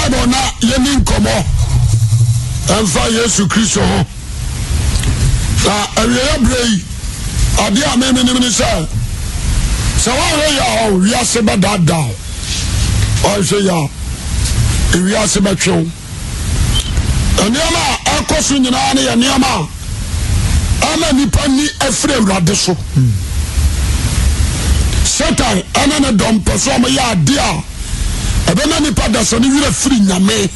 Bible na yeni nkomo enfa Yesu Kristo ho na awiya brei ade amemene ni say so wa ya o wi ase badada o se ya wi ase batwe oniama akoso nyina na ya niama ama nipa ni afre awrade so Satan ana na dom person mo ya ade a ebena nipa da so ni wira firi nyame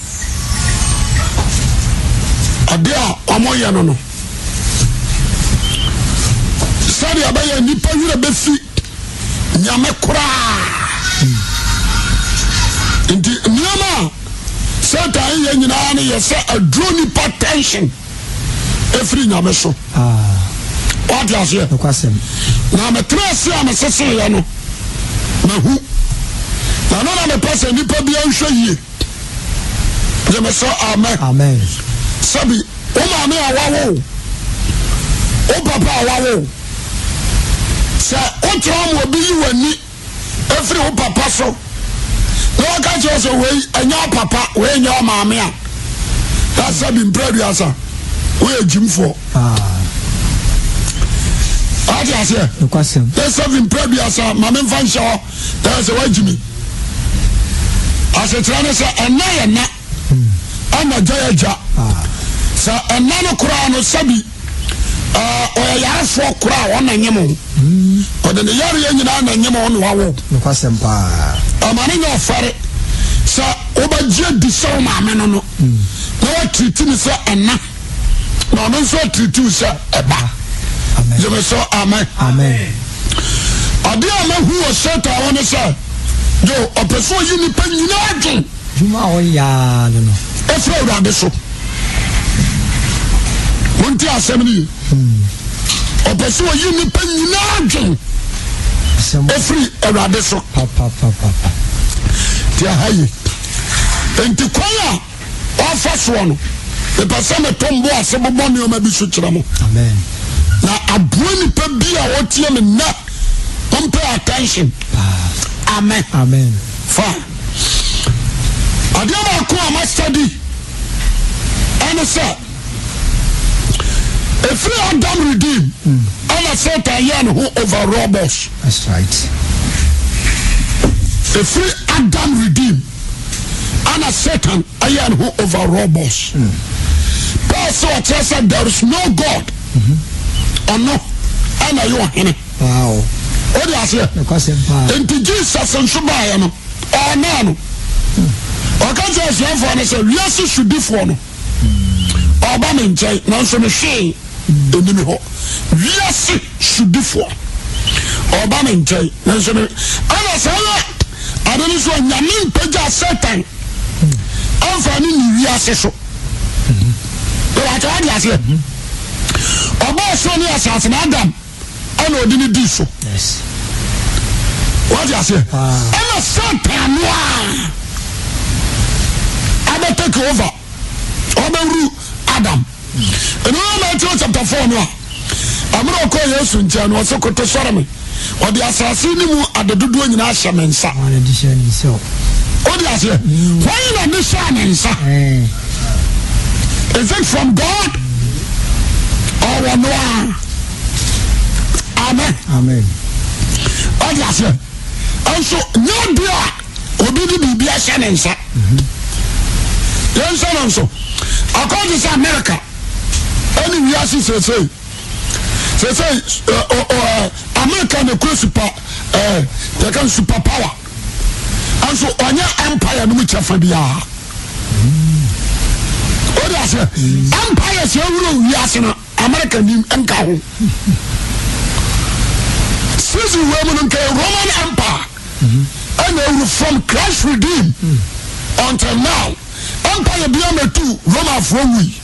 ade a omoye no sari abaya nipa wira be fi nyame kura inti niama Satan ye nyina na ye se adro nipa tension efiri nyame so what you say na me trese am sese ye no na hu na no na me pese nipa bia nhwe yie je me so amen sabi o ma me awawo o papa awawo se o tro mo bi yi wani efiri o papa so no ka je so we anya papa we anya ma me a ta sabi mpradu asa we ejimfo ati ase no kwasem they serving prebiasa mama mfansha there say wajimi ase trane say ena na ana jayaja sa ena no kura no sabi oyarafo kura wona nyemo ode ne yare nyina na nyemo no wawo no kwasem pa amane nya ofare sa obaje di so mama no no na wa treat ni say ena na no so treat you say eba je me so amen ade ama hu o Satan won say yo opeso yi ni pa nyina adwen juma o ya no efra urade so wonti asem ni opeso yi ni pa nyina adwen efri urade so papa ti hayi enti kwaya o fa so no e pasa me tombo asebo boni o ma bi so kira mo amen na abuani pa bia wotie me na pay attention amen fine adiama ko ama study and say if we Adam redeem and Satan yan who over robbers that's right if we Adam redeem and Satan yan who over robbers Paul said there is no God or no and you are wow what do you say into Jesus and Shubaya no or no or can't you say for and say yes it should be for no or bamin jay no so me she enemy ho yes it should be for or bamin jay no so me I say I don't know nyame peja Satan amfani ni wiase so what do you say oba so ni asase na Adam ana odini di so yes what you say ana Satan no a take over oberu Adam and no Matthew chapter 4 no amro ko Yesu ntia no so koto sore me odi asase ni mu adedodo nyina ahye mensa ana di sha ni so odi ase why na di sha mensa is it from God or no amen odi ase also no dia obi di bibia hye mensa yensa no so according to America any we are say America no super they can super power and so onya empire no muchafa bia odi ase empire se wuro wi ase no America ni enka ho since we were in Roman Empire and from Christ redeemed until now empire beyond the two Roman from we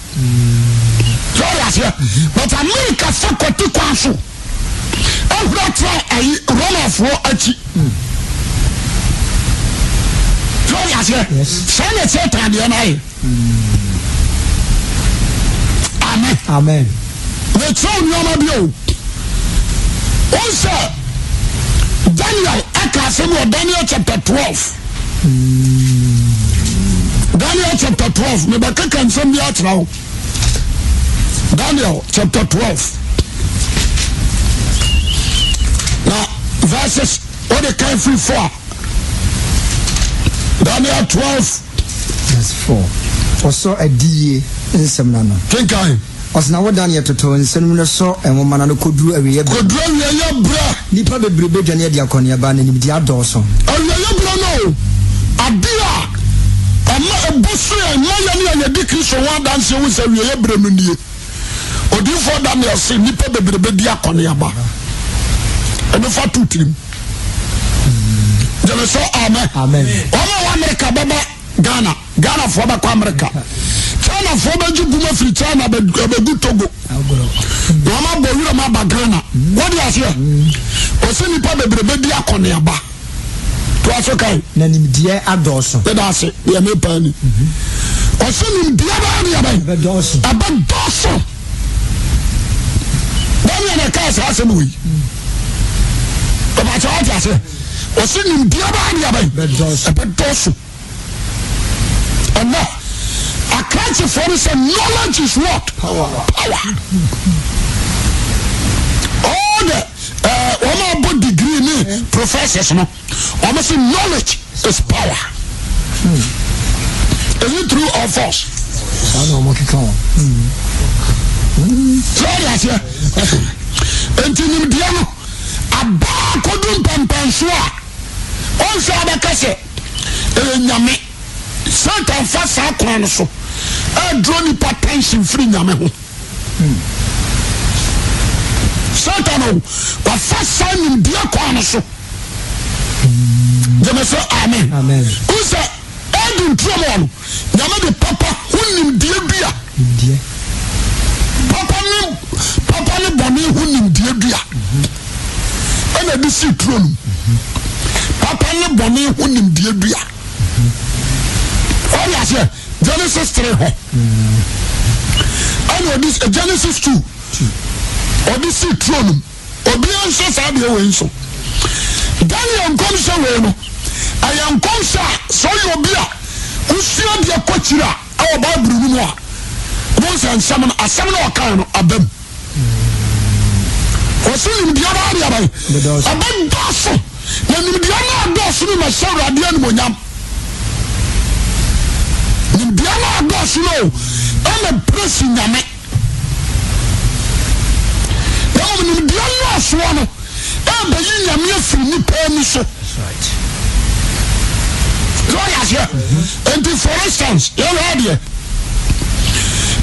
but America so kwati kwanso every try Roman for achi yes Satan the nai amen we tell you bio also Daniel Daniel chapter 12 Daniel chapter 12. Mebaka can send me out now. Daniel chapter 12. Now, verses, what they can free for? Daniel 12. Verse 4. Also a DA in Semnano. Think I. Osna wo Daniel toto nsenu so enwoma na koduru awiye bra nipa bebrebe dwane dia konia ba na nimdi adoso awiye bra no adia ama ebusu emaya ni ayedi Kristo wa danse wo se awiye bra no nie odifo Daniel se nipa bebrebe dia konia ba eno fa tutrim jele so amen wa America baba Ghana for ba kwa America China for Benji Buma free China be good Togo. Mama Boyura ma Ghana. What do you say? Oseni pa bebrebe di akone aba. To asokai. Na nimdie adoso. Be da se, ye me pa ni. Oseni nimdie aba ni aba. Adoso. Abadoso. Dani na ka sa asemu yi. To ba cha ati ase. Oseni nimdie aba ni aba. Abadoso. And now, I can't say for us, knowledge is what? Power. All the about degree professors, no. Almost knowledge is power. Is it true or false? Sorry, I say. And in Diano, a bar couldn't pump and swear. Also, I can say, Satan fast our crown so. Draw ni potential free nyame ho. Satan o wa fast him dia crown so. Jame say amen. Amen. Usa edin trouble nyame de papa hunim dia bia. Dia. Papa ni boni hunim dia bia. Ana di si throne. Papa ni boni hunim dia bia. Oh yes, Genesis 3 ho. I know this Genesis 2. Odyssey throne. Obian says I be away so. Daniel comes away no. I am consa so you be a usia dia kwachira our Bible no more. Once and summon a summon or kind abem. Osu ni dia ba dia ba. Abem doso. Na ni dia na doso ni ma shawra dia ni monyam. Nimdiana adosino ene presi nyame yawo nimdiana aswono ebe yi nyame afiri ni pani so and for instance you heard here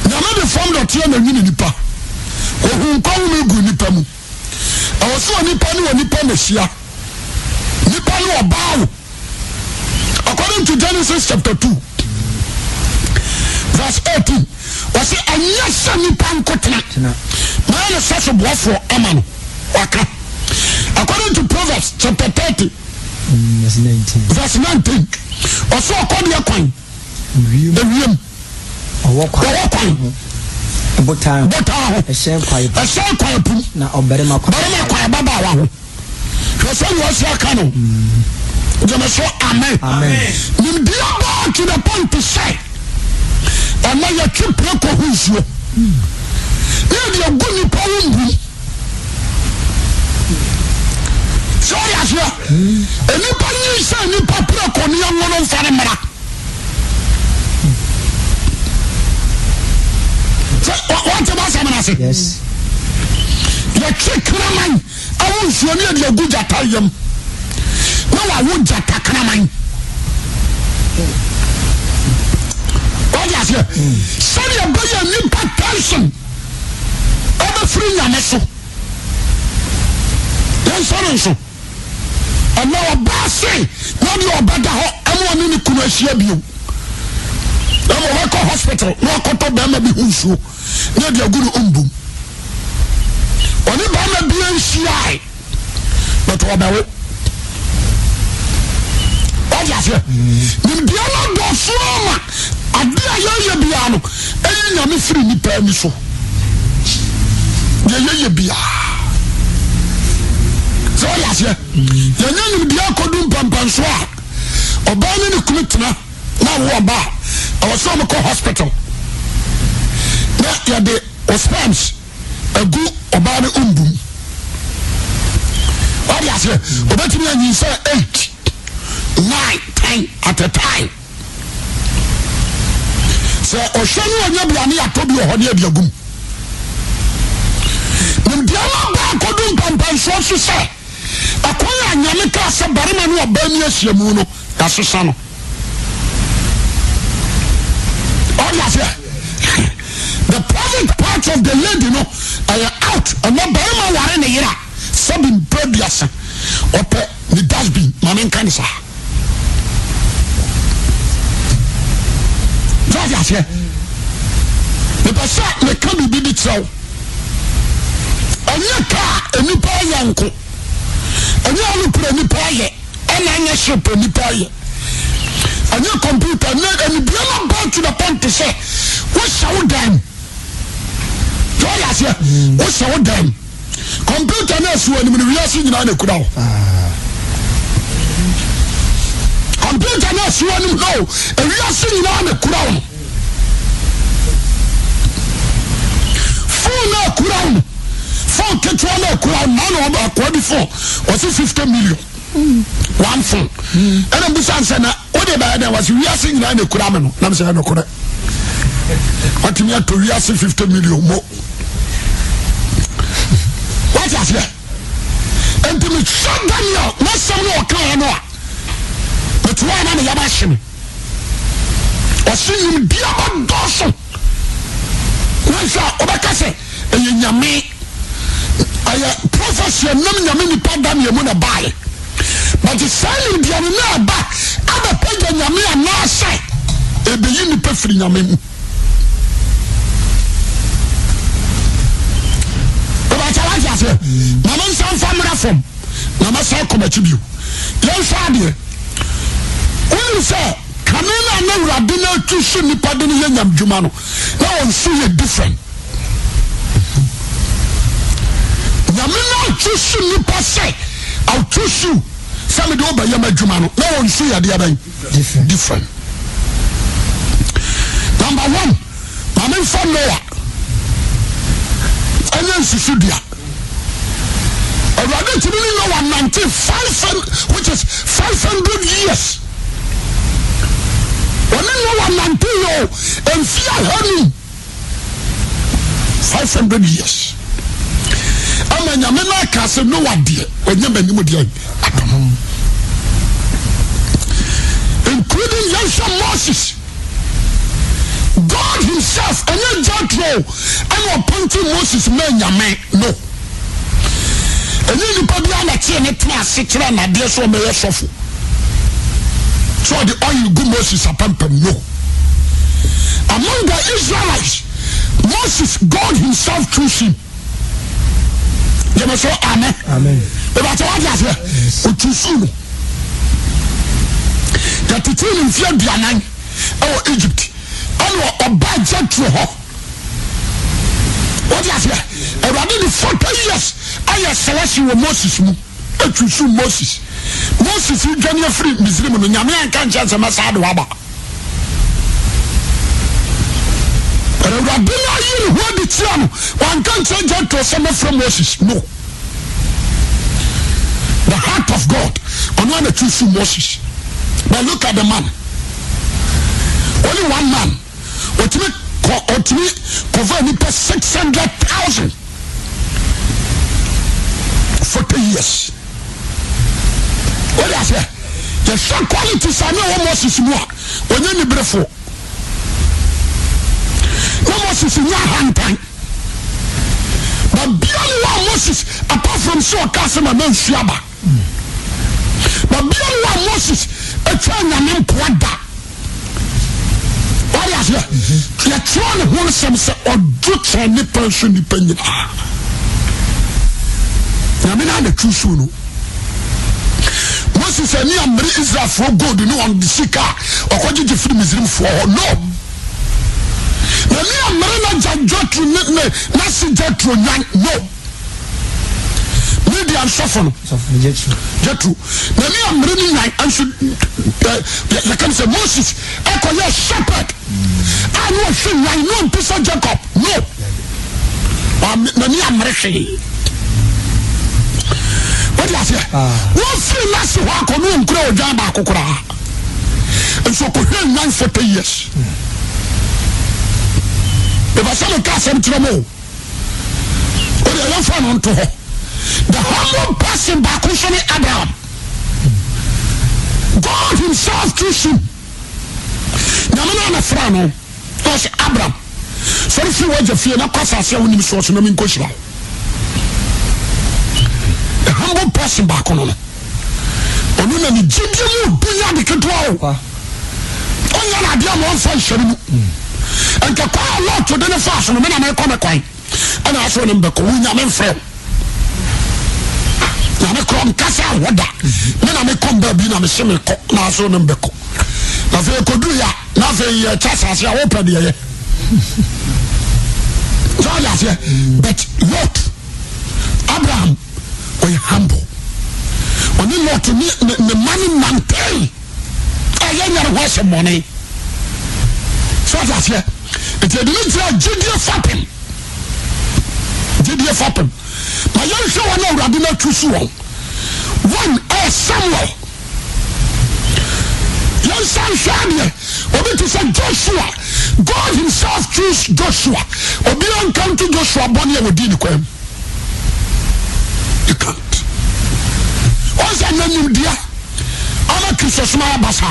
nyame de form dot here na nyini nipa ohun kwawo na gu nipa mu awoso nipa ni nipa na hia nipa ni obawo according to Genesis chapter 2 verse 18 was it a yes and pankotna man such a boy for Amano waka according to Proverbs chapter 30 verse 19 also according to coin the realm botan a share quiet na oberema kwa baba wa ho so was your canon amen nim dia ba to the point to say and now you keep preko husuo you dey go ni pawumbu so ya so eni pa ni say ni pa preko ni anwono mfare mara so what about someone say yes you check man awu suo ni dey go jatayem na wa wo jatakana man Sani abaya ni pattention. Ebe free nyame so. Yan sori so. Ana obase, na di obada ho, amo ni kunu ahia bio. Amo wako hospital, no akoto be ma bi hunsuo. Na di aguru umbum. Oni ba ma bi anhia. But obawo. Oja nim dia na do so ma. Adia ye bia no eyi nyame firi ni pa ni so ye bia so ya se ye nyame bia kodum pampan so a oba ni kumitena na wo ba was so called hospital. Now you the sperms a good about umbum. What do you say? About you say 8, 9, 10 at a time. So Oshani and Yabiani are told you how near the gum. Ndiama ba kodum pampan so so say akoya nyame ka se barima no obani asiamu no da sosa no all ya say the private part of the lady no I out and no barima ware ne yira sabin producer ope the dustbin mamen kanisa what ya say the person le kan bibi traw anya ka enipa yanko anya alu pre nipa ye anya ship nipa ye anya computer na eni biama back to the point to say what shall them do ya say what shall them computer na so ani we are seeing na kura o computer na so ani no we are seeing na kura o phone na kura o phone get one kura na no akwa before was 50 million one phone and I'm saying na o de ba na was we are seeing na kura me no na me say na kura what me to we are 50 million mo what is that and to me shut down na some no kan no but why na ya ba shim o see you dia ba doso na sha obakase enyame aya professor nam nyame ni padam ye mu na bae but the sign dia na ba aba page nyame ana sai ebe yi ni pefiri nyame mu oba chawa jase mama nsan famra fom mama sai komachi biu yen fa de onu se kamena na urade na tusu ni pade ni nyam djuma no na on so ye different Yamina tusu ni passe au tusu sami do ba yama djuma no na on so ye de aban different number 1 mama fa Noah anya nsusudia already to me Noah 95 which is 500 years when Noah 90 years and fear honey 500 years ama nyamena ka se Noah die onye manimu die including Joshua Moses God himself and Jethro and appointing Moses men nyame no and you probably na tie ne tena sekira na de so me yesofo so the oil good Moses apampam no among the Israelites Moses God himself chose him you must say amen but what you say o choose no that the in fear bianan oh Egypt and oba Jethro ho what you say already the 40 years I selection with Moses mu e choose Moses you journey free Misrim no nyame anka chance masado aba already na you who the tiano one can't change Jethro some from Moses no the heart of God on one choose Moses but look at the man only one man ultimate cover ni per 600,000 40 years what I say the same quality same Moses mo onye ni brefo Moses nya hantan but beyond one Moses apart from so kasema na nsuaba but beyond one Moses etwa nyame mpoada what I say you try to hold some say odu tani person ni panyi nyame na choose no Moses ani amri Israel for God no on the sika okoje free Misrim for no Nani amri na Jethro na si Jethro nyan no me di ansofo no jetru na ni amre ni nyan anso ya kan say Moses ekoye shepherd and no hwe nyan no mpisa Jacob no na ni amre hwe what you say wo free last ho akonu nkura odwan ba kokora enso ko hwe nyan 40 years if I say the cast em tremo o de yan fa no to ho the humble person back concerning Abraham. God himself chose him. Namana na frano. Was Abraham. So if you want to fear na kwasa ase woni so so na min ko shira. The humble person back on no. Onu na ni jibie mu dunya de ketwa o. Onya na dia mo fa hwere mu. Enka kwa lot to the fast no me na me ko me kwan. Ana aso ne mbeko wunya me mfrɛ. Na me krom kasa woda me na me kom ba bi na me hye me ko na so no mbeko na fe kodu ya na fe ye chasa ase a wo pede ye so ya se but Lot Abraham was humble oni Lot ni money maintain aye nyare ho se money so ya se it dey try jidie fapem ma yon show na urade na tusu won one Samuel yon san shade obi to say Joshua God himself chose Joshua obi on come to Joshua boni e wodi ni kwam you can't what's that name dia ana Christmas ma basa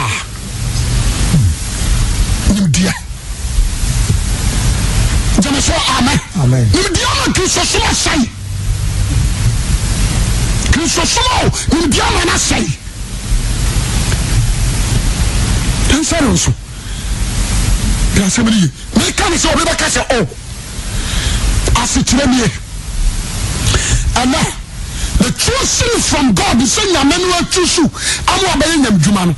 dia jame so amen dia na Christmas ma sai Kristosomo ni bia na say pensaro so ya semeli me kan say obi baka say oh asitire me ana the choosing from God is say nyame no atusu amo abaye nyam djuma no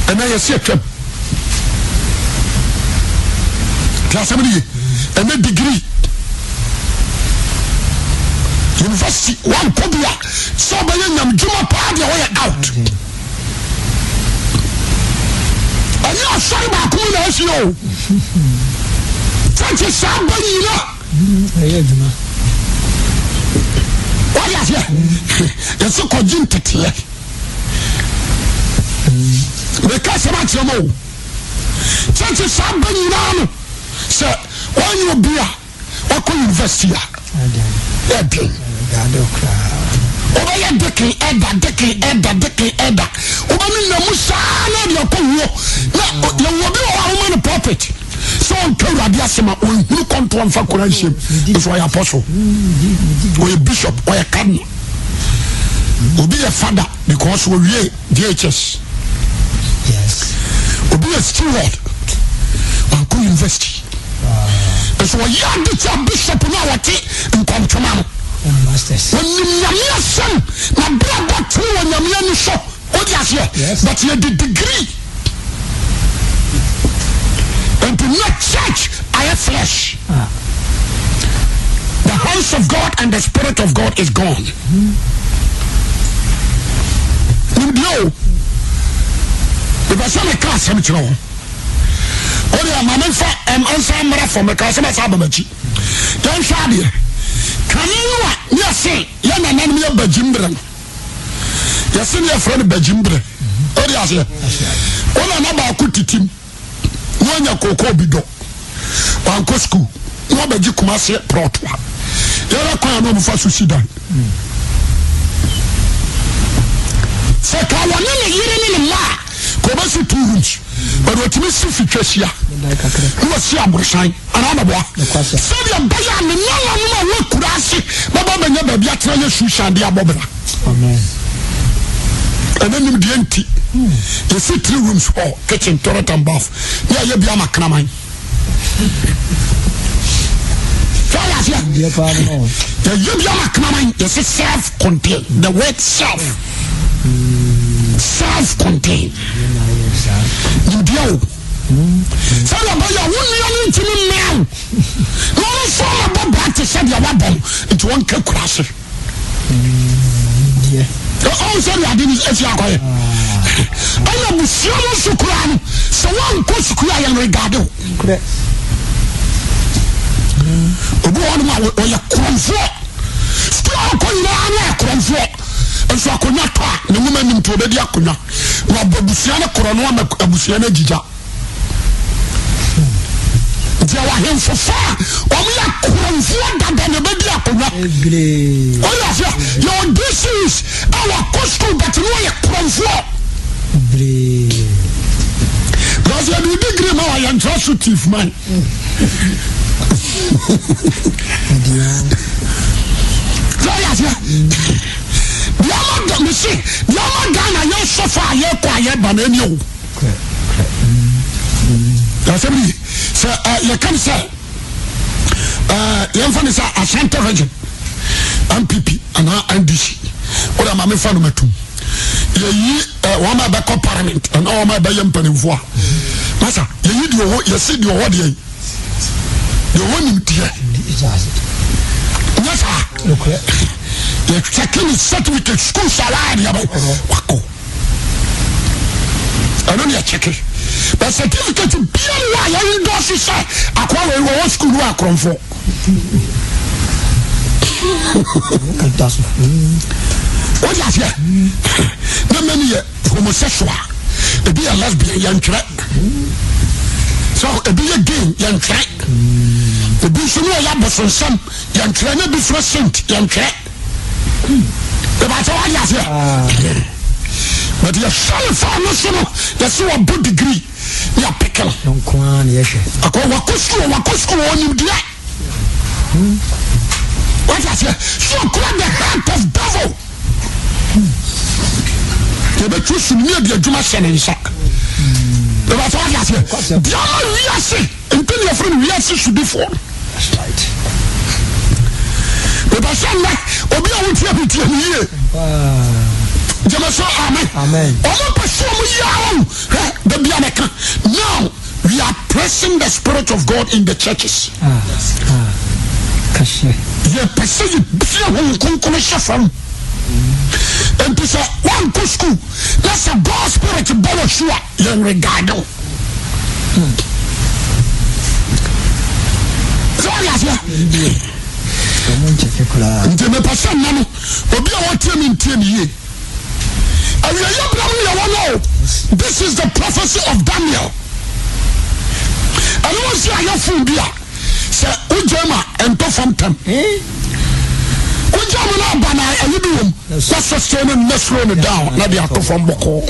ana yesi atwam ya semeli ana degree university one kobia so by nyam juma pa de way out ani asori ba ku na asio tante sabani na aye juma wala ya yeso ko jin tete me ka se ma chemo tante sabani na no se wani obia wa ko university ya de oba ya deke eda oba mi na musa na de ko wo na wo bi o ma no prophet so on tell radio asema on who control fa Quran is why apostle or a bishop or a cardinal obi a father because we DHS yes obi a steward on ko university so ya de bishop na wati nkontoma masters when you son na bra got through when you so yes but you the degree and to not church I have flesh the house of God and the spirit of God is gone you because I'm a class I'm true oh mama fa answer mara for me class I'm sabachi don't shade kaniwa yase yana nan me bajimbre yase ne friend bajimbre o di ase ona na ba ku titim wonya koko bido wan ko school no baji kuma se protwa yara kwa no mfa so sidan se ka wona ne yire ne ma ko ba su 2 rooms but what me si fitwasia no si abursan ana na boa se dia baya ne nyala no ma wo kurase baba banya ba bia tra yesu shande abobra amen and then you the you see 3 rooms for kitchen toilet and bath yeah you be amakraman you be amakraman you see self-contained the word self-contained you do so you buy your one into me now no so about that said you want them into one crash Oh, sorry, I didn't say I got it. I am so Sukuran, so one goes to cry and regard. Obuana or your comfort. Still, comfort. And so I could not talk, the woman into the Diacona. Wabusiana Corona, Abusiana Gija. There were him for far. Only a comfort than the Diacona. Oh, yes, your disease, our costume, but no comfort. Because you have a degree now, I am just a thief, man. The other Ghana, you suffer, you quiet, but then you. So, you can say, you is a Santa region, MPP, and NDC. What am I from me too? One my back parliament, and all my bayan penny. Master, you see your audio. You want him here. Yes, sir. You're checking his certificate, school salary. Wako. I don't need a check it. But certificate to be why I endorse it, sir. I call it one school work on for. What is here? No many homosexual. A be a lesbian young track. So a be a gay young track. The bishop of Yabos some young train be present young track. About all you here. But you're sorry for no, that's a good degree. You're picking. Don't quan, yes. I call Wakusco on you, dear. What is here? So called the heart of devil. The truth near the Jumasan in sack. About all you here. We are sick. Until your friend, we are sick should be for. That's right. The person like Obia will tell me to you. Amen. Now we are pressing the Spirit of God in the churches. And to say one good school, that's a God Spirit to sure young regard. This is the prophecy of Daniel. I don't see a fool there. Say, Ujama and perform them. Ujama Bana, and you do them. That's sustaining, let's run it down. Now they are perform Boko.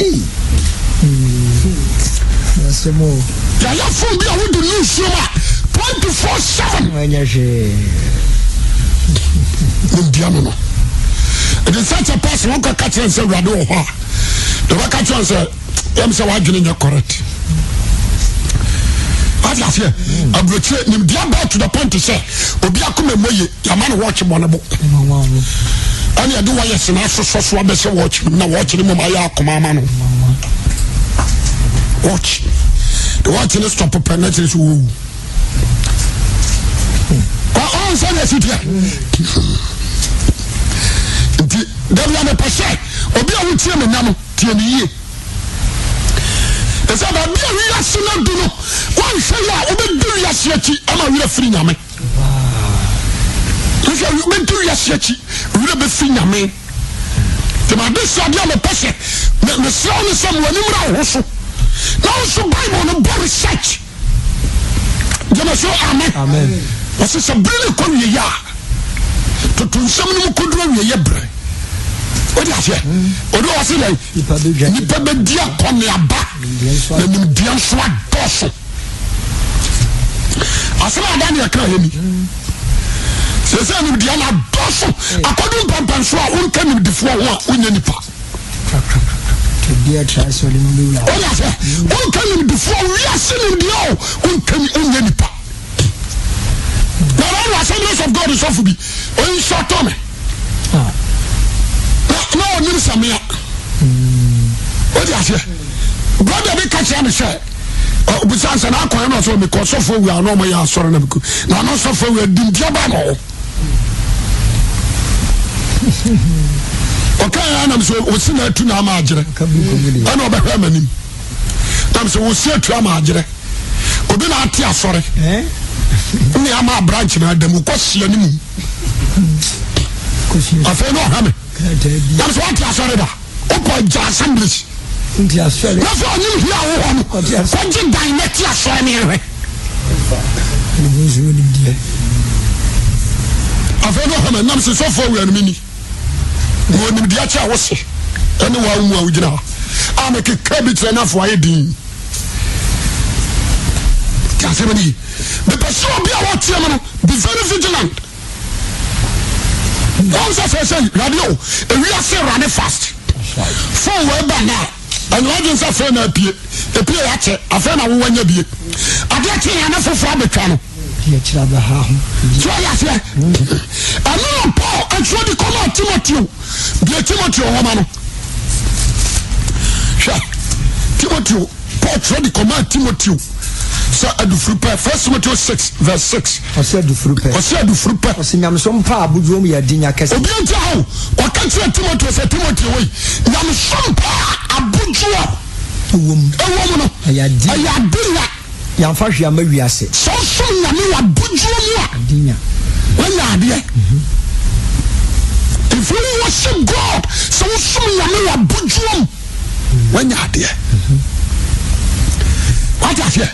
That's more. Yeah, fool there with the new Shuma 24/7. Indiano. It is such a person who can catch and say, Rado, the catch and say, I'm so arguing you're correct. What is here? I'm returning about to the point to say, Obiakum, your man watch him on a book. And you do what you're saying, so watch him, now watching him on my command. Watch. The watching is stop penalties. Oh, so yes, it here. There are a percent. Obia will tell me now, tell me. It's about being a reaction. Do no one say, I will do your city. I'm a real free name. If you went to your city, we'll be free name. The man is a person. The son is someone also. Now, so Bible on the research. Amen. What's a brilliant career? To do some could run your bread. What is it? Or do I say, Nipa Bedia come near back, and you dear swag dorsal. I said, I done your claim. Says, I'm Diana dorsal. I couldn't bump and swag, won't come in the floor, win any part. Dear Charles, what is it? Won't come in the floor, we are selling the all, won't come in any part. Now, all the assemblies of God is off to be. Oh, you shot on me. No, Minister Mia. What is it? Brother, we catch him, sir. Oh, besides, and I can't also because so far we are no more sorry. Now, not so far we are doing Jabamo. okay I'm so we see na tu na ma agere ana obehwe manim I'm so we see tu ama agere obi na ate asore ni ama branch na adam ko sia ni mu afa no ha me I'm so ate asore da opo ja assemblies nti asore na so anyi hia wo ho no ko je dynamic asore ni hwe afa no ha me nam se so for we animi mo nim dia cha wo se ene wa mu a ugina a me ke kabit na fo aye din Kassemani, the person be our chairman, be very vigilant. Once I say, radio, we are saying run fast. Forward by now, and legends are friend a peer at a friend of 1 year. I get enough for the channel. So I say, I know Paul and show the come out Timothy, the Timothy woman. Timothy, Paul show the come out Timothy. So First Timothy 6 verse 6. Ose du frupe. Ose nyamsom pa abudwom ya dinya kese. Obi ntia ho. Waka Timothy se Timothy we. Nyamsom pa abudwo. Ewom no. Ayadinya. Yamfa hwia ma wiase. So nyame wa abudwo mu a. Dinya. Wanya ade. If you worship God, so nyame wa abudwo. Wanya ade. What is here?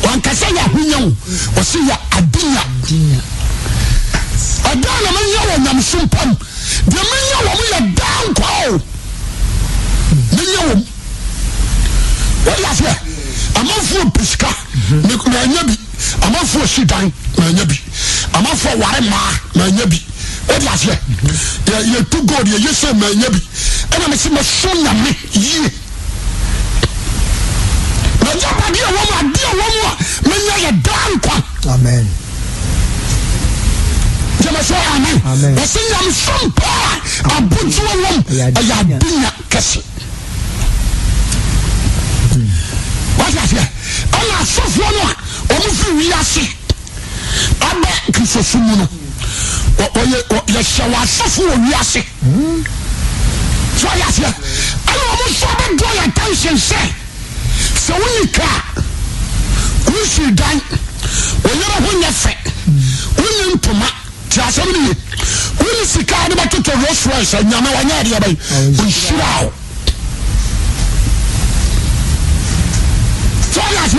One can say that we know, or see ya Adina. Adana Mania and Namsumpam. The Mania we are down call. Minium. What is here? I'm off for Pisca, Nabi. I'm off for Shidan, Nabi. I'm off for Warama, Nabi. What is here? You're too good, you say, Nabi. And I'm a son of me. Amen. Amen. The sing I'm some power. I put you alone. I have been a castle. What is it? I'm a soft one. We are sick. I'm back to Sumuno. Yes, shall I suffer? We are sick. So I ask you, I almost saw the door attention say. So when you car, we should die. When you're fat, when you're to my Tassamini, when you see car about to Rolls Royce and Yamawanya, we should out. So I ask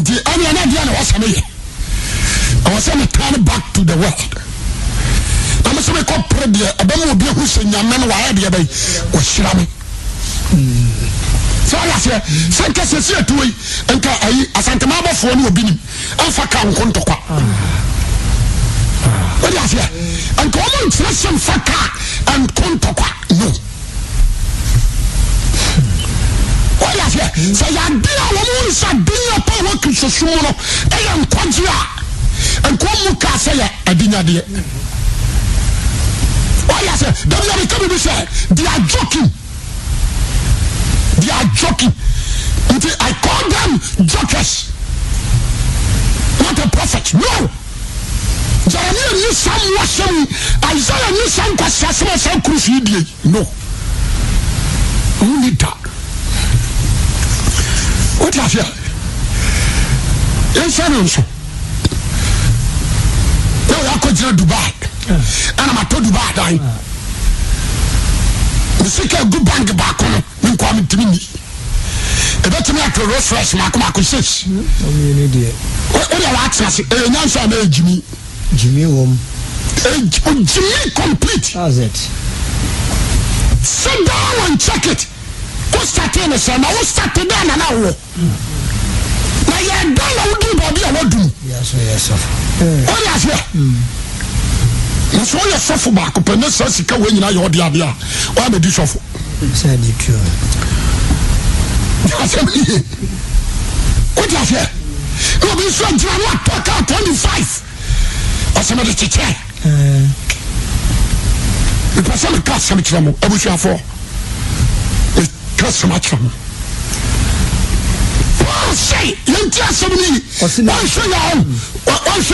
the only idea was me. I was saying, turn back to the world. I'm a sort of corporate, a bomb will be who's in Yaman, why the other was Shirami. So I say, Sanka says here to me, and Asanta Mama for no being Alpha Contokwa. What do you say? And common expression Faka and Contokwa. No. What do you say? So I did a woman, Sabina Power Kishuno, and Quadria, and Komuka say, I didn't idea. What do you say? Don't let me come and say, they are joking. They are joking. I call them jokers. Not a prophet. No. Jeremiah knew some washing. Isaiah knew some questions. Some crucified. No. Who need that? What is here? Yes, I know so. Now I go to Dubai. And I'm to Dubai dying. The second good bank back on me coming to me. About me at Rolls Royce, Marco says. What are you asking? A answer, Jimmy Wom. Jimmy complete. How's it? Sit down and check it. What's that in the sun? I will start to down an hour. Now you're done, I will do Bobby. I will do. Yes, sir. What is here? So you suffer back up and this is a when you are the idea. Why did you suffer? Said you true. What is here? You'll be so drunk, talk out 25. Or some of the teacher. The person cast some trouble. I wish you for it cast so much trouble. Say, you tell somebody, one show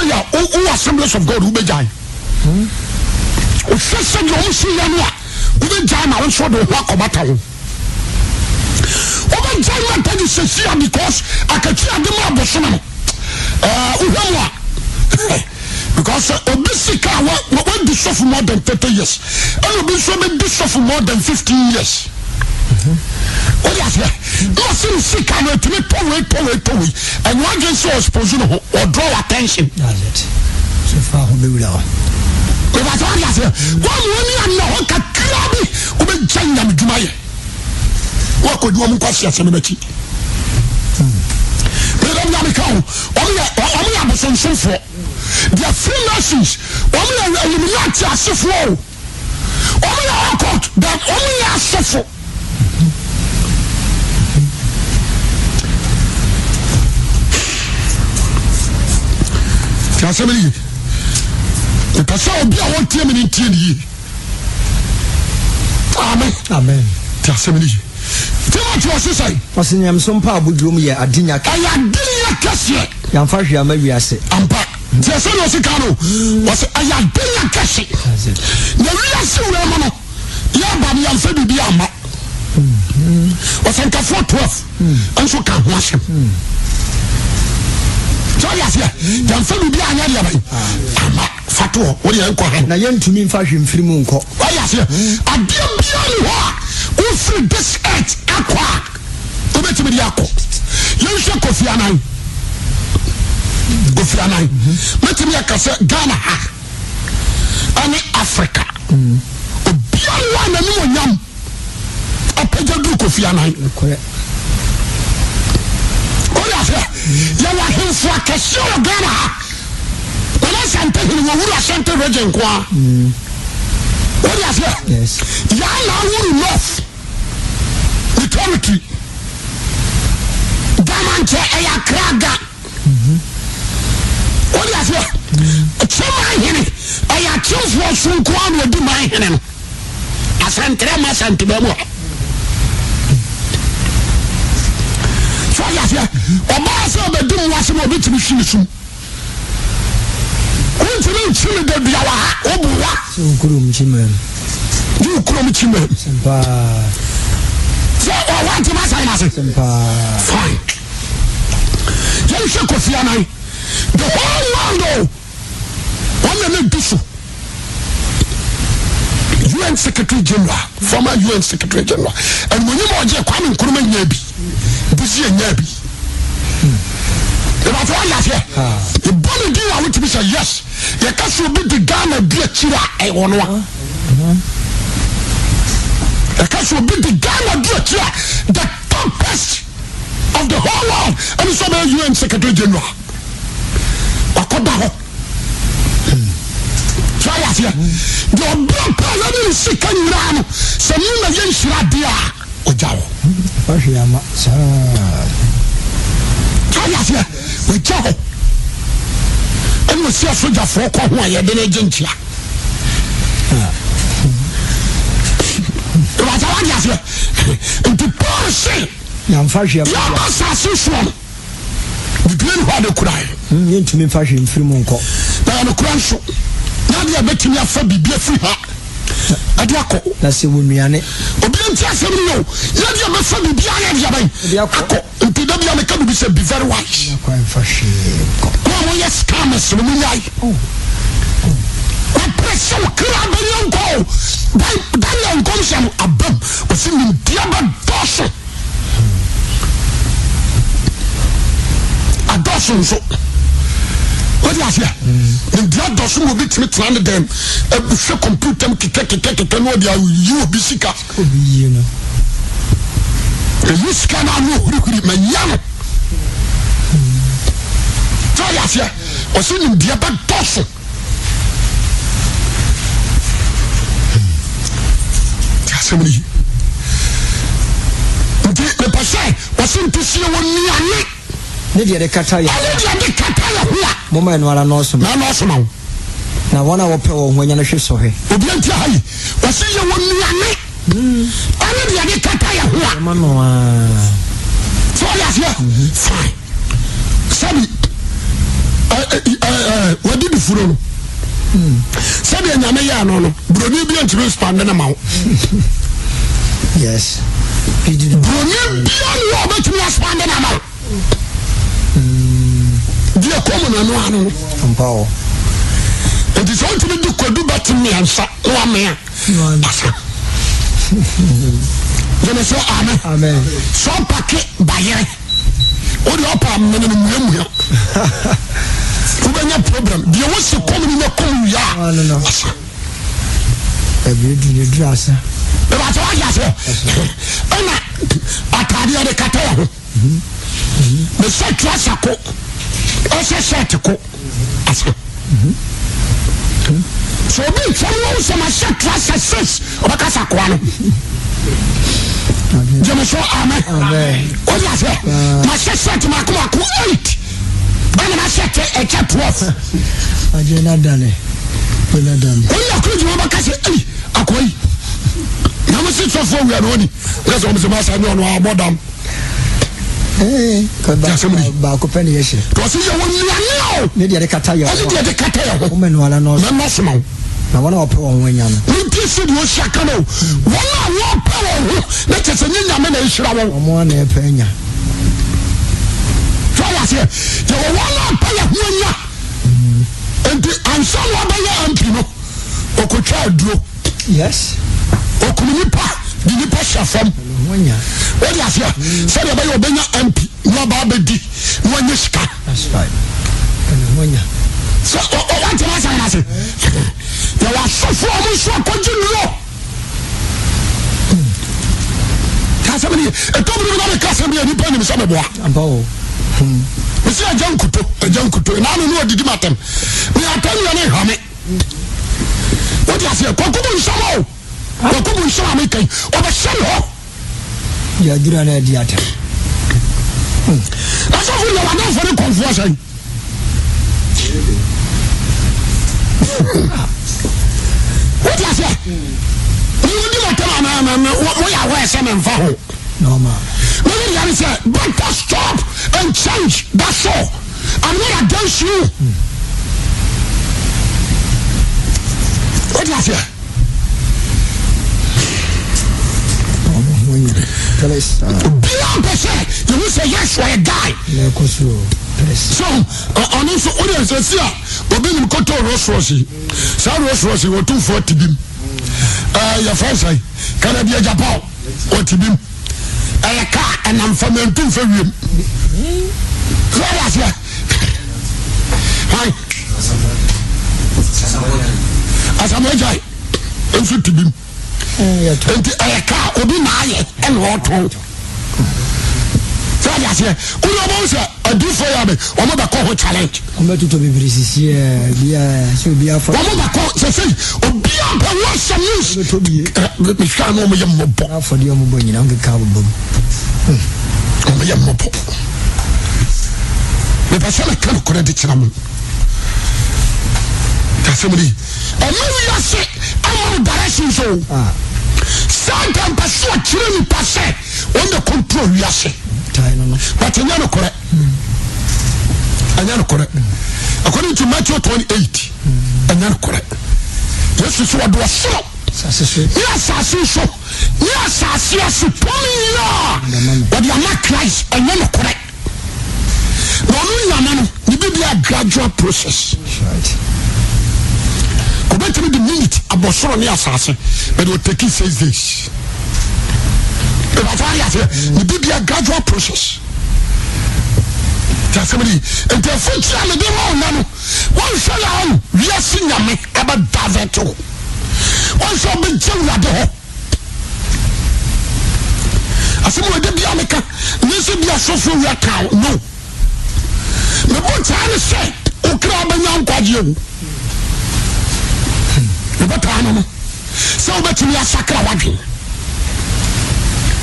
you, who assemblies of God who be dying. Official deɛ ɔmo si yɛ no a wobɛgyae ma wo nso de wo ho akɔbata wo wobɛgyae ma tadi sɛsia because akatwi ade ma abosome no wohwɛ mu a because obi sika wadi so for more than 30 years and obi so be so for more than 15 years what you say no see sika no to me towe and one just so supposed to or draw attention that's it so far who be without but what you say one when you know ka krabi obi janya mdumaye wa ko du am kwasi asem na chi me dem ya omi abosonsonfo their free nations omi eliminate asefo omi ya court that omi ya asefo tiasemeli e pasa obi a won tie me ni tie ni amen tiasemeli Timothy was say was in yam some pa budrum ye adinya kase yam fa hwia ma wiase ampa tiase no sika no was ayadinya kase na wiase we ma no ya ba mi yam fa bibi ama was en ka 12 anso ka ho asem so ya se yam fa bibi anya dia ba ama fato wo ye enko ha na yentumi mfa hwemfiri mu nko wa ya se adia bia ni ho free this earth aqua to bet me yako yenhwe Kofi Annan met me akase Ghana ha ani Africa obiara na ni wonyam apaja du Kofi Annan oya se ya wa hemfo akase o Ghana ha wala sante ni wo wura sante region kwa oya se yes ya na wuru north authority Damanche eya kraga what you say chama hene eya chofo sunko anu odi man hene no asantre ma santibe mo so ya say oba so obedum wase mo obetimi hwini sum kuntini chimi de bia wa ha obuwa so kurum chimem sempa so what you must say fine you Kofi Annan the whole world one me do so UN Secretary General former UN Secretary General and when you mo je Kwame Nkrumah nyabi busi nyabi the matter ya here the body do I want to be say yes you can so be the Ghana be chira e wono the case will be the Ghana the toughest of the whole world, and it's about UN Secretary General. Wakodaho. Try us here. The black parliament is sick and run. So you may yen shradia. Ojao. Try us here. Ojao. And we see a soldier for Kwa, you're the agent. The person yam fa hwia ya asase so the green what the cry yentumi fa hwemfiri mu nko na no kura so na dia betimi afa bibia firi ha ade akọ na se wonuane obi nti asem no ya dia me fa bibia ya dia ban akọ nti da bia me ka bi se be very wise akọ fa hwe ko mo yes scammers no nyai pressure kra benyanko Daniel Gomsham abam wasi ni diaba doso adoso so what you say ni diaba doso mo bitimi tran dem e hwe computer m keke no dia you bisika obi no e scan na huri manyano so ya say wasi ni diaba doso somebody nti le pasai wasin tusie woni ane ne de kata ya hua moma eno ala no so na na wona wo pe wo hwanya na hwe so he obi anti hayi wasin ye woni ane ane de kata ya hua ma no so ya fine sabi wadi di furo no sabi de nyame ya no broni bi ntimi respond na ma wo yes broni bi no obetimi respond na ma wo dia komo na no anu ampao enti so ntimi di kodu batimi ansa wa me a asa jene so amen so pake bayere o de opa amene no muamuya ubenya problem dia wo se komu na komu ya no ebi du drasa e ba so ya se ana atade ya de kata ho me se drasa ko o se shirt ko asa so bi tsawo se ma se drasa 6 o ba kasa ko ano jeme so amen o ya se ma se shirt ma ko 8 bana ma se e cha 12 ajena dane o ya ko juma ba kase akoi na mo se so fo wi ano ni because o mo se ma sa ni ono abodam ba ko peni yeshe to se ye woni ya ne dia de kata yo o dia de kata yo o menu ala no na masema na wana opo won wanya no nti se di o shaka no wona wo pa wo na chese nyanya me na ihira wo omo na epenya so ya se je wona pa ya huanya enti ansa no ba ya ampi no okotwa aduro yes okumuni pa di ni pa shafam wanya what ya se se de ba yo benya ampi no ba be di no anya shika that's right wanya so o want to say ya wa sofo mo so akoji no kasamani e to bi na kasamani ni pa ni so meboa ambao mesi ajankuto na no odidi matem ni atani ya ne hame what ya say kokubu nsama me kai o be share ho ya dura na di atem aso fu na wana for confusion what ya say ni odi matem na wo ya wa ese me mfa ho normal maybe you say but stop and change, that's all. I'm not against you. What do you say? Tell us. Beyond percent, you will say yes for a guy. So, on this audience, I see a bit of cotton Ross-Rossi. Some Ross-Rossi were 240 bim. Your friends say, can I be a Japan or Tibim? A car and I'm from the 2 for you. Where is it? Hi. As I'm a guy, I'm 50 bim. And a car will be my and water. So I say, I do for you, or mother call challenge. I'm about to be busy here. She'll be out for say, or be up and watch some news to be. Let me scan over your mobile for the mobile in the car. Over your mobile. If I sell a kind of credit, somebody, and maybe I say, I'm on direction so. Sometimes pursue a children passe on the control, yes. But I never correct. I never correct. According to Matthew 28, I never correct. Yes, is what was so. Yes, I see so. Yes, I see us. But you are not Christ, I never correct. No, it will be a gradual process. Right. Go to the minute about so many assassins, but it will take 6 days. It will be a gradual process. Somebody, and the future, I don't know. One shall I we are seeing about Daveto. One shall be Jella. I said, well, the America, this will be a social account. No. The one time said, Ukraine, young Quadio. The Batanamo. So much we are Sakrawaki.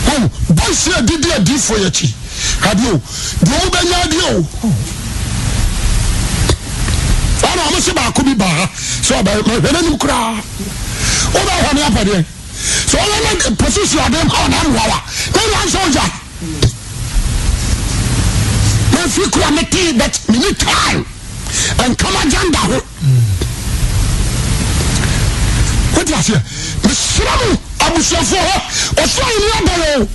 Oh, boys here did a deal for your tea. Have you? Go by your deal. I must about Kubi Bar. So about my cry. Oh, I have up there. So I like a position of them on one hour. Then one soldier. If you could make it that minute time and come agenda. What is here? Mr. Abusafo, or so you know.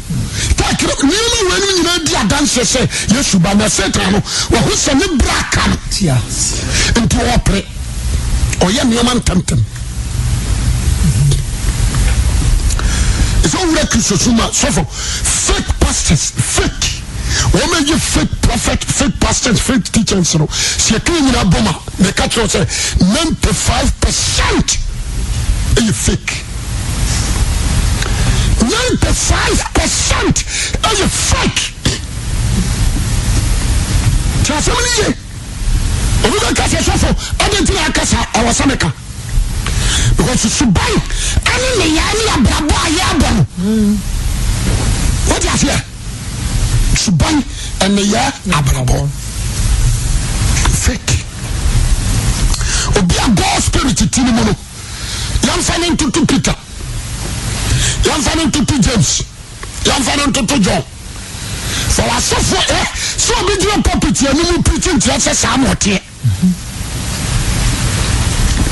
Take you when you know, dance, say, yes, you ban a Satan, or who's a new bracken into opera. Or young man tempting. It's all records of suffer fake pastors, fake. What made you fake prophet, fake pastors, fake teachers? So, see a criminal bomber, the catcher say 95% are fake. 95% are fake. Just how many years? We don't catch a shuffle. I didn't think I catch our Sameka. Because it's buy any Yaya Brabo. What is here? It's buy and the Yaya Brabo. Fake. Obi a God spirit Tinimono. Young fan into Peter. Young fan into James. Young fan into John. For us, so big your property and you preaching to us as I'm not here.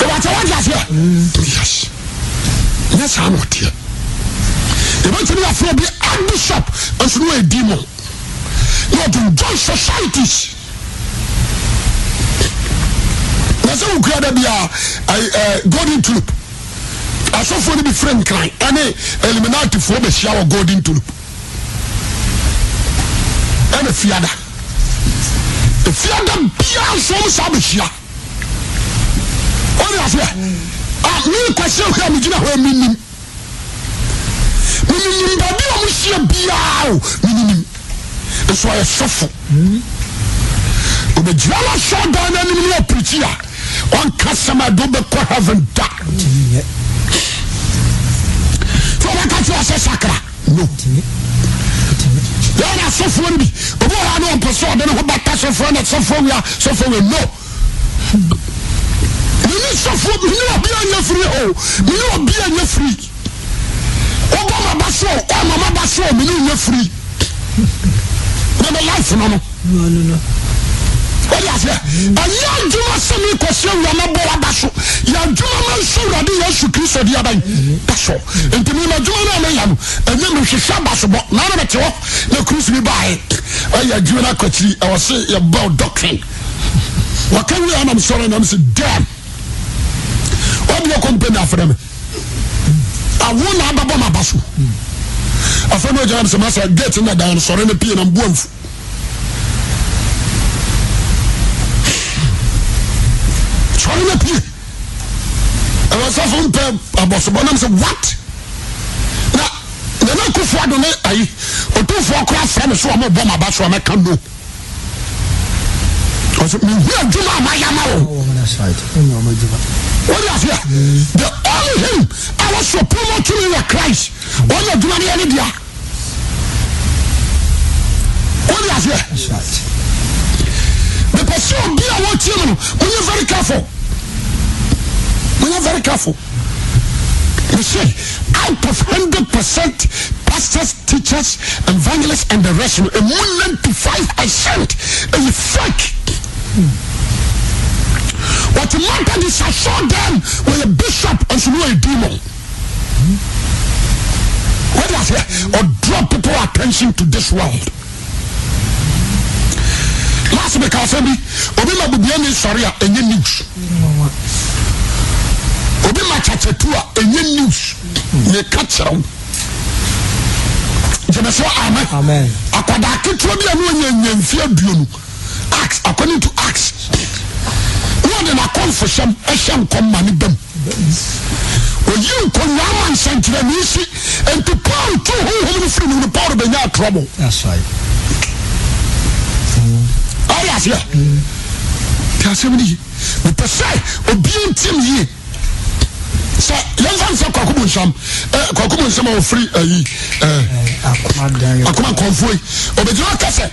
What I want here? Yes. Yes, I'm not here. You want to be a bishop and to a demon. You have to join societies. That's how we created the golden tulip. I saw for the friend crying. Any eliminati for the shower golden tulip. And a fiada. The fiada beyond some sabishia. What is here? Me question where me where minim. Minim baby o mushia biao. Minim. That's why I suffer. Obe jala show down and me preacher. On customer do be ko heaven da. So what can you say sakra? No. There are so funny. Obo ha no person dey no bata so funny so funny so funny no. You so for me no be on free oh. Me no be on free. Obo ma baso, o mama baso me no free. No my life no. What is it? And you do not send me question you na bo baso. Ya do not so ready Yesu Kristo dia ban. That's all. Enti me na do na me ya no. Enye me hwehwa baso bo. Na na mete ho. Na Kristo bi bae. Ya do na kwatiri. I was say about doctrine. What can we am sorry and I'm say damn. What do you compare for them? I won't have a bomb basu. I found no jam some master get in the down, sorry, the pin and boom. Sorry, the pin. I was off on pay a boss. Bonham said, what? Now, the local for I or 2 4 class from a swam of bomb basu, I can do. That's right. What is here? The only him I was so promoting in Christ. What you doing any dia? What is here? That's right. The person be a watch you when you're very careful. When you're very careful. You see, out of 100% pastors, teachers, evangelists, and the rest, a 95% is fake. What the matter is, I saw them with a bishop and a demon. What is it? Or draw people attention to this world. Last week I said, Obi ma bubiani sorry enye news. Obi ma chachetua enye news. Ye catch them. Jemeso amen. Akwada ketua bi anu enye mfia duonu. Acts according to Acts. What in a confession, a sham come money them. When you come one century and to power to whom from the power of the trouble. That's right. Oh, yes, yeah. Tell somebody, the person of being Tim ye. So, young man said, Kokumun some free a command convoy. Or the Jacassa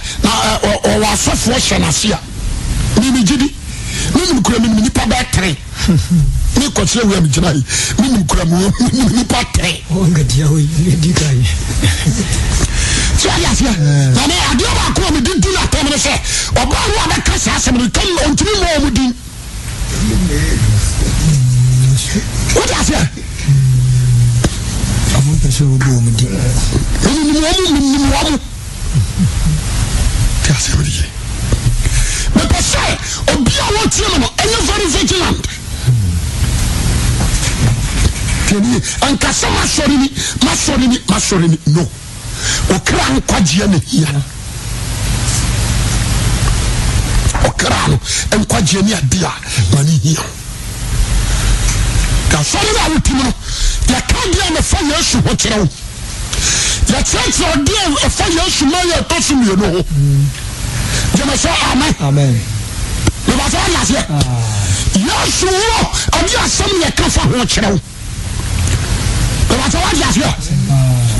or was soft wash and a seer. Mimi Jidi. Minimum cram nipa battery. Me consider we am Janai. Minimum cram nipa tray. Oh, get you. So, yes, yeah. I do not come and do not tell me, say, or one other cast and we come on 3 more with you. What is it? so boom di minimum that's every day but I say obia what you know and you very vigilant and kasama sorry ni no okra nkwaje na hia okra no nkwaje ni adia mani hia ka sorry na wutimo no ya kan dia na fa Yesu ho kire wo ya church odia fa Yesu ma ya to sum ye no ho jema so amen le ba so la se Yesu wo odia sam ya ka fa ho kire wo but what you hear?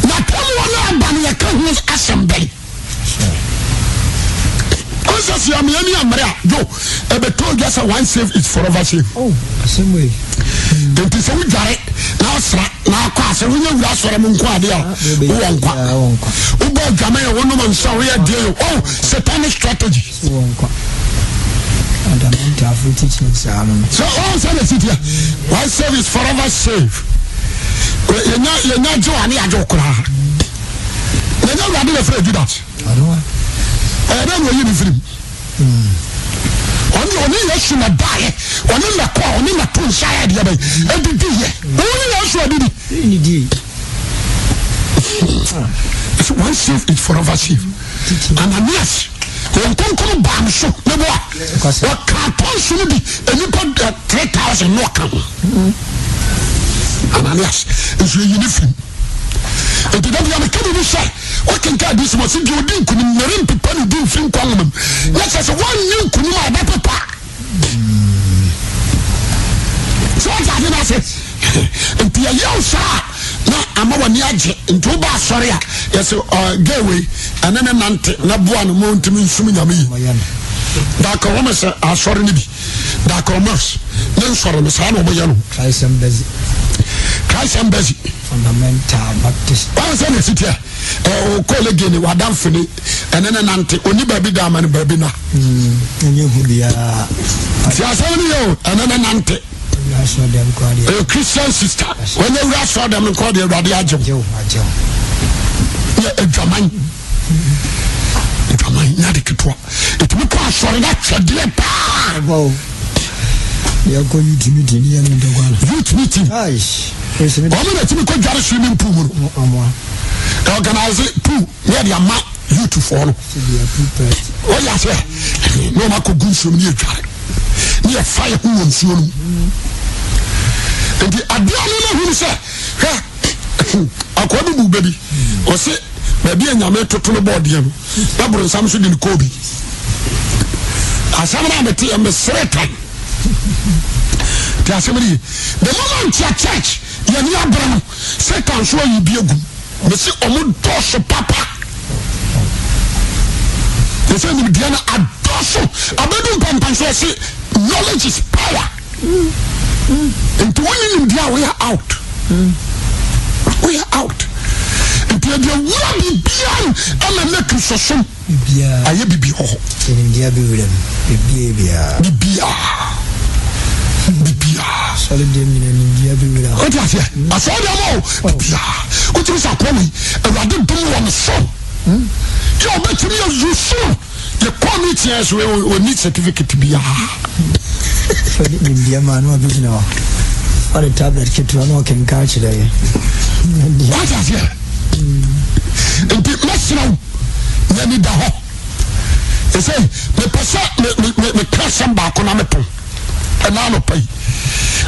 Now tell me what you can use assembly. Because you are me Joe, I told you one save is forever save. Oh, same way. Then to say we got it. Now class, we know that's what I'm going to do. Ubo Jamaica, one woman saw we are deal. Oh, satanic strategy. And I'm going to have teaching. So all said here. One save is forever save. You're not Joanne, I joke. You're not running afraid of that. I don't know you free. Only yes, you die. Only the car, only the two side. Every day. Only also did it. One safe is forever safe. And yes, when come back, so never. What can't should be and you put 3,000 more come. Ananias is your uniform. And to them, I'm coming to say, what can God this was in your deal? Could you never people do film column? Let's say one new Kunuma better pack. So what I say, and Pia Yosa, now I'm over near into a bar, sorry, yes, gateway, and then an ante, Nabuan, Mount Minsuminami. That commerce are sorry, that commerce, no sorrow, Miss Hano Boyano. Christ Embassy. Fundamental Baptist. I was in the city. Oh, call again, Wadam Fini, and then an auntie, only baby dam and baby na. And you who be a and then an auntie. A Christian sister. When they saw them and called the Radiajo. Yeah, a German. Not a kitwa. It will pass for that dear pa. You're going to meet in the youth meeting. I'm going to go to swimming pool. Organize it pool near the amount you to follow. Oh, yes, sir. No, I could go swim near fire woman soon. And the Adriana who said, I call the baby. Or say, maybe I'm a total body. Double something in Kobe. As I'm a certain. The moment your church, you're near Brown, Satan show you be a good. They say, oh, dorsal papa. They say, Diana, a dorsal. I don't pump and say, knowledge is power. And to win in India, we are out. We are out. And to the world be beyond, I'm a making so soon. I be behold. In India, be with them. Be solid in India. What is it? I saw them all. What is that coming? And I didn't do on the show. You're better me as you saw. The committee as we need certificate to be India man, what is now? Or a tablet kit to unlock and catch today. What is it? And people must know. Let me die. They say, the person, me press some back on a metal. And now no pay.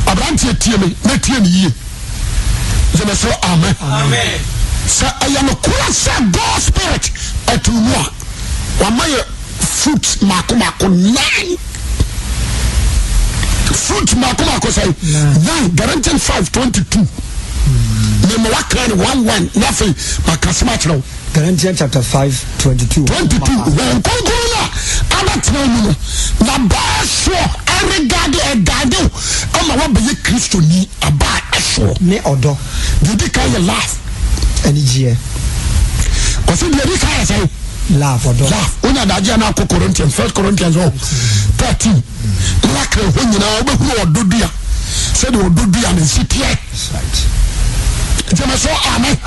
Abranti etiemi, netiemi ye. Je me say amen. Amen. So I am a cool God spirit at moi. Wa my fruit mako 9. Fruit mako say 9. Galatians 5:22. Me wa kan 1:1. Nothing. Makasima chiro. Galatians chapter 5:22. 22. When konkola abatna mu na ba so regard a gado ama wa be Christo ni aba eso ne odo did you laugh any year o se did you say laugh odo laugh una da je na Corinthians 1 Corinthians 13 lakre ho nyina obehu odo dua said odo dua ne sitie Jemeso, amen.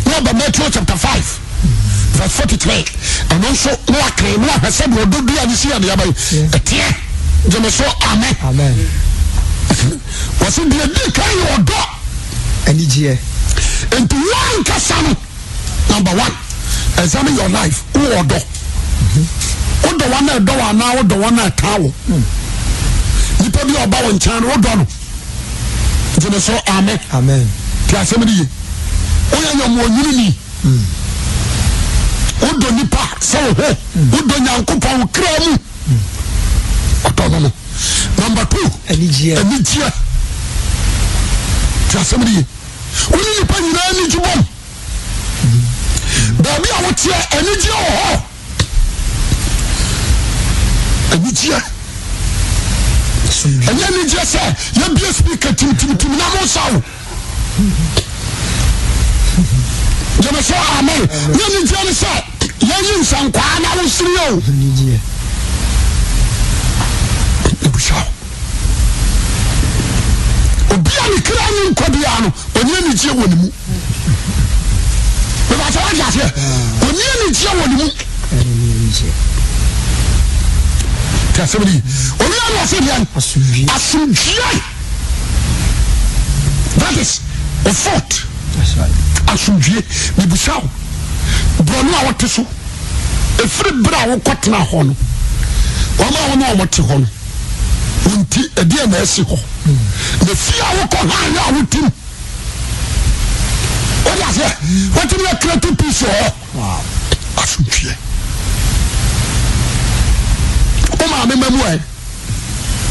Now, Matthew chapter 5, verse 43. And also, no, I claim, no, I said, we'll do the see on the other. Jemeso, amen. Was in the big kind of dog. And it's and to one Kasano, number one, examine your life. Who or dog? Who the one that door now, the one that tower. You put your bow and channel, what done? Jemeso, amen. Somebody, oh, you're more unity. Who don't need part, so who don't young coupon cram? Number two, and it's here. Somebody, only you pay any to one. Baby, I would say energy or and it's here. And then you just say, you'll be a speaker to Namo Sound. Jemeso, amen. Then you just say, you're in some kind of studio. Obiani kranu nkodiano onyeni tie wonimu baba so waja se onyeni tie wonimu tasebili onyeni asedian asumdie that is a fault asumdie bibusaw bronu a woteso efiri bra wo kwatena ho no wama wo no omote ho no nti edi na esi ho the fear will come high with him. What is it? What do you create to peace? Wow. I should fear. Oh, my memory.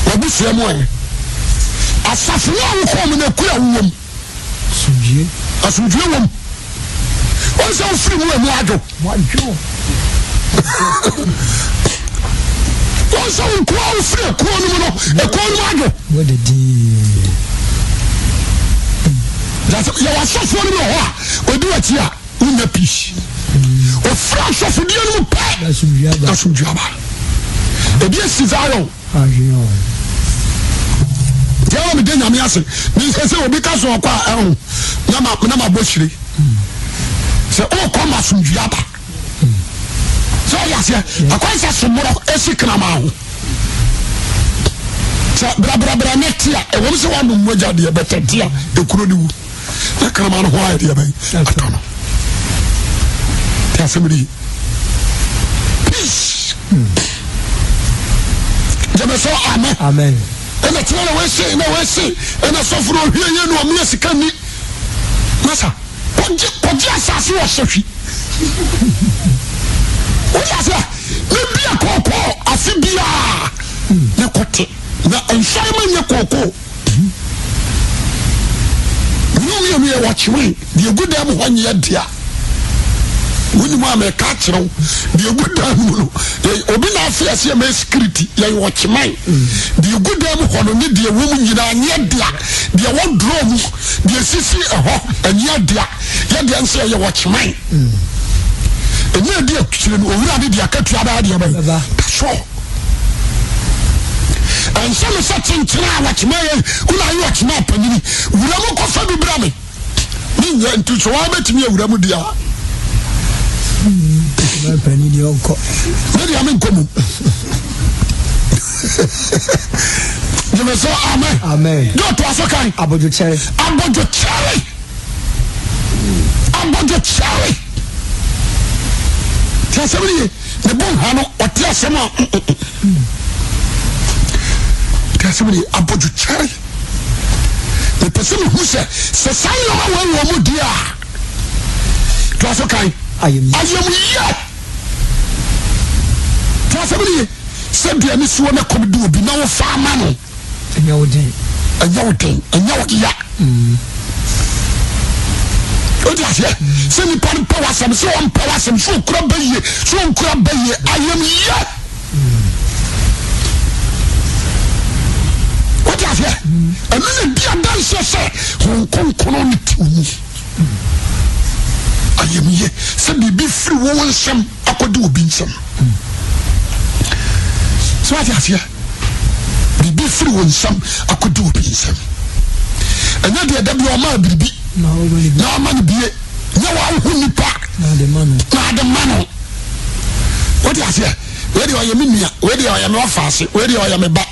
What is your way? Assassin will come in a queer room. I should do one. What's our free will? What you? What's our qual free? A corner. What a deal. That's your suffering. We do it here in the peace. Or flash of the animal pet. That's what you have. The dear Cesaro. Tell me, then I'm asking. This is because of Nama Bushri. So, oh, come as from Jabba. So, yes, I quite say some more Esikanama. Bra netia e wo se wa no moja de betetia e kuro de wu na kama no ho ai de bai atono tasemi peace Jemeso, amen ena tira we say ena sofuro hwie ye no amia sika ni masa koji asase wo hwehwi o ya se ne bia kokko afibia ne kote na enshaiman ye koko you watch me the good damn one year dear when you make catch the good damn obi na fear see me security you watch me the good damn one need the woman you na near dear the one drum the sisi and near dear say you watch me and near dear children over the catch ada that's all. And some such in China, watch me, who are you watch my penny? Uramu Kofabi Brami. Me and to Chawabet me, Uramudia. Penny, maybe I'm in common. You may say, amen. Go to us, okay? About your cherry. About your cherry. About your cherry. Tell somebody, the bone hano, or tell someone. Somebody about to cherry. The person who said, Say, woman, dear. Class, okay. I am here. Class, somebody said, Dear Miss, one come do be no farmer. And your day. Oh, yes, send me power some, so I'm power some, so crab, I am here. And then be a dancer, say, Hong Kong to me. I am here. Send me be free woman some, I could do be some. So I just here. Be free one some, I could do be some. And then the WMR be na man bie na wa hu nipa na de mano what you say where do you mean where do you no fast where do you me ba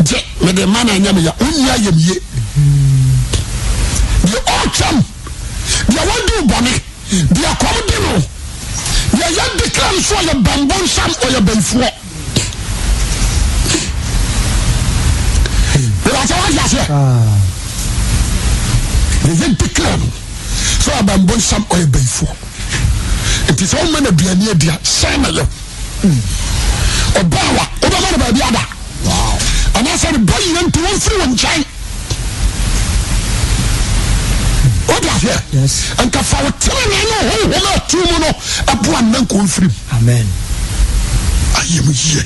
je me de man anya me ya unya yemie the autumn the one do bone the akomde no ya ya declare so ya bambon sam o ya banfuo what you say the declare so ya bambon sam o ya banfuo it is all man aduane adia same yo obawa obama na ba bia da wow and I said boy you want to one free one chai what you hear yes and ka fa tell me no ho na tu mu no abu an ko free amen ayem ye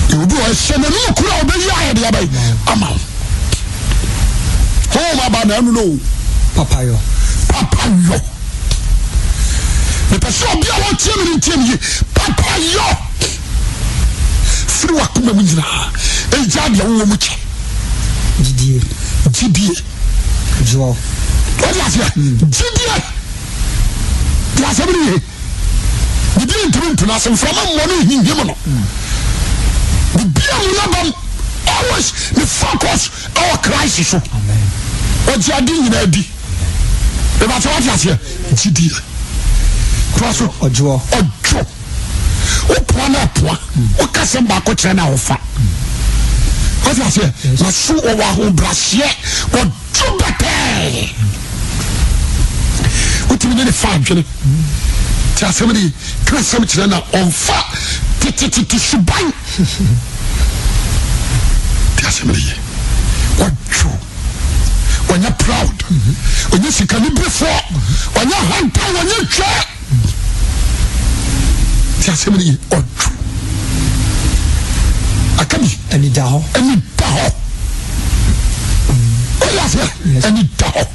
you do a shame no kura obeyi ayede ya bai ama ho ma ba na no papa yo the person be a team papa yo free wakuma munjina e jade wo mu che gidie jo what you say gidie ya sabri gidie ntuna sem from money him no the bia mu labam always the focus our crisis amen o jade nyina di e ba so what you say gidie Ojo. Opona poa. O kase ba ko kire na ofa. What you say? Na so o wa ho brahye. Ojo bete. Utimi ne fa dwene. Ti asemri krasem kire na onfa tititi suban. Ti asemri. Ojo. When you're proud. When you see can before. When you're hunting when you try. Tiasemini odu akabi eni daho yes eni daho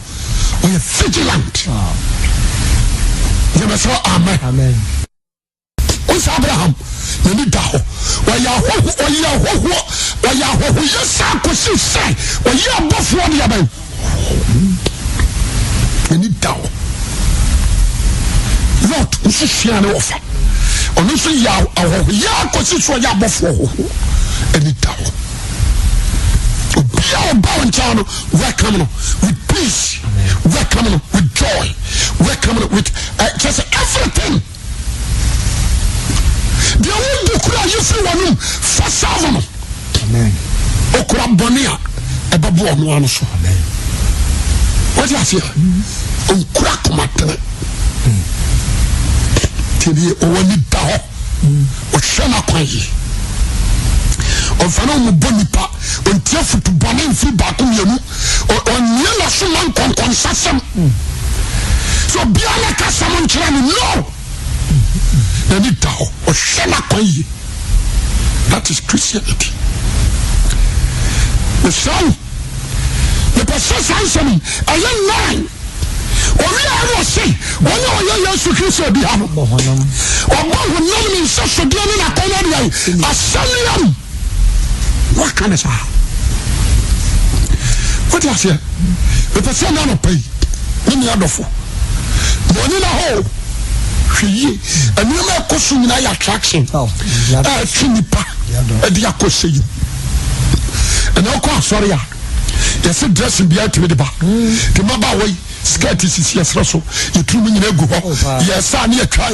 we are vigilant you say amen us Abraham eni daho we ya ho yesa ko sise we ya bofo de yaban eni daho Lot usishia na ofa ono so ya aho ya kosi so ya bofo ho eni dawo bia bound channel welcome with peace welcome with joy welcome with just everything the one kura you free one for salvation amen okura bonia e babo ono ano so amen what you say okura komatre tibi owani daho o shema kwayi o fana mo bonipa o ntia futu bone mfi ba ko mienu o nyela so man konkon sasem so bia na kasa mo nkira ni no ni daho o shema kwayi that is Christianity the son the person saying I am 9 Orí àrùn sí, wọ́n ní ọ̀yẹ́ Yéṣu Kristo bí hàn. Ọgbọ́n òun náà ní ìṣẹ́sọ̀dí ẹni nà kọ́ lórí ayé. Àṣẹ́lẹ̀m. Wọ́n kàn ní sáà. Wọ́n ti àṣẹ. Ìpèsè náà nọ pé yìí ní àdọ̀fọ̀. Mọ̀ ní náà hó. Hwè yìí. Ẹni náà kó sùn yìí náà yẹ attraction. Ẹ fi nípa. Ẹ di akọ sẹ́yìn. Ẹni ọkọ àsọ̀rọ̀ yà. Yẹ sẹ́ dressing bí ẹ tìmí di ba. Tìmọ̀ bá wọ̀ yìí. Skirt is yes, you threw me in a go. Yes, I need a try.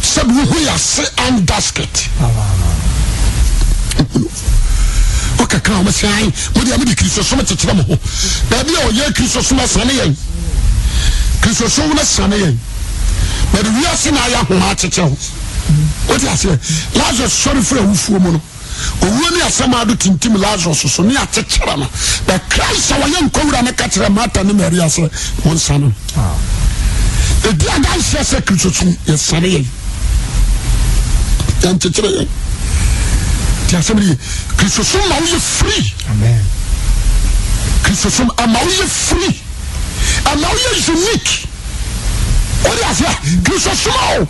Said we are say and basket. Okay, come on, say, what do you mean? Christmas so much to trouble. Baby, oh, yeah, Christmas so much sunny. Christmas so much sunny. But we are seeing I am to tell. What do I say? Lazarus, sorry for a woman. Owoni asama do tintim Lazarus so ne atechera no the Christ our young kowura ne katera Martha ne Maria so won sano e dia dan se Kristo ye sane ye dan techera ye ti asemi Kristo so ma we free amen Kristo so ma we free and now you unique what do I say Kristo so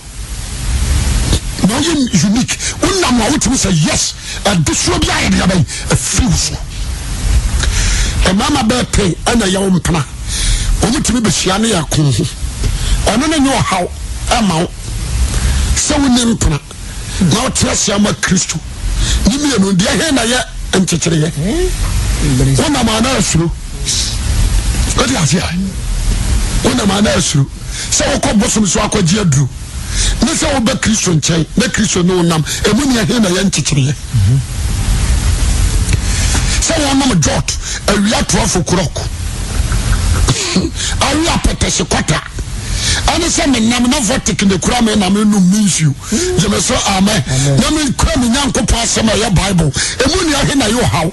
no unique unam wa wotimi say yes and this will be a free so e mama be pay ana ya wo mpana omutimi be hia ne yakon ho ono ne nyo haw ama se woni mpena na otiasia ma Kristo nimi eno dia he na ye enchekere ye wona ma na asuro odi asia wona ma na asuro se wokọ bosom so akọji aduru ne se wo be Kristo nchen na Kristo no nam emu ne he na ye enchekere ye se wo nam jot awia toafo krok awia petese kwata ani se me nam na votik ne kura me na me no minsu je me so amen na me kura me nyankopon asem ya Bible emu ne he na yo haw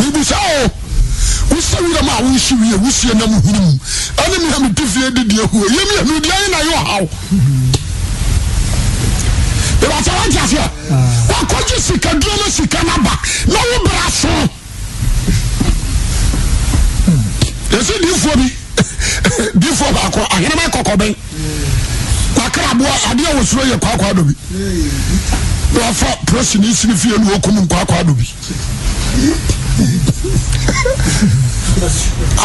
ibu sa o usawira ma wonshi wie wusie na muhunum ani me ha me tifie de die ho yemi anu dia na yo haw e ba ta wanja se wa koji sika drama sika na ba na wo braso ese di fo bi before ba ko ahene ma kokoben kwakra bo ade a wosuro ye kwakwa do bi wa fa prosin isini fie no okum kwakwa do bi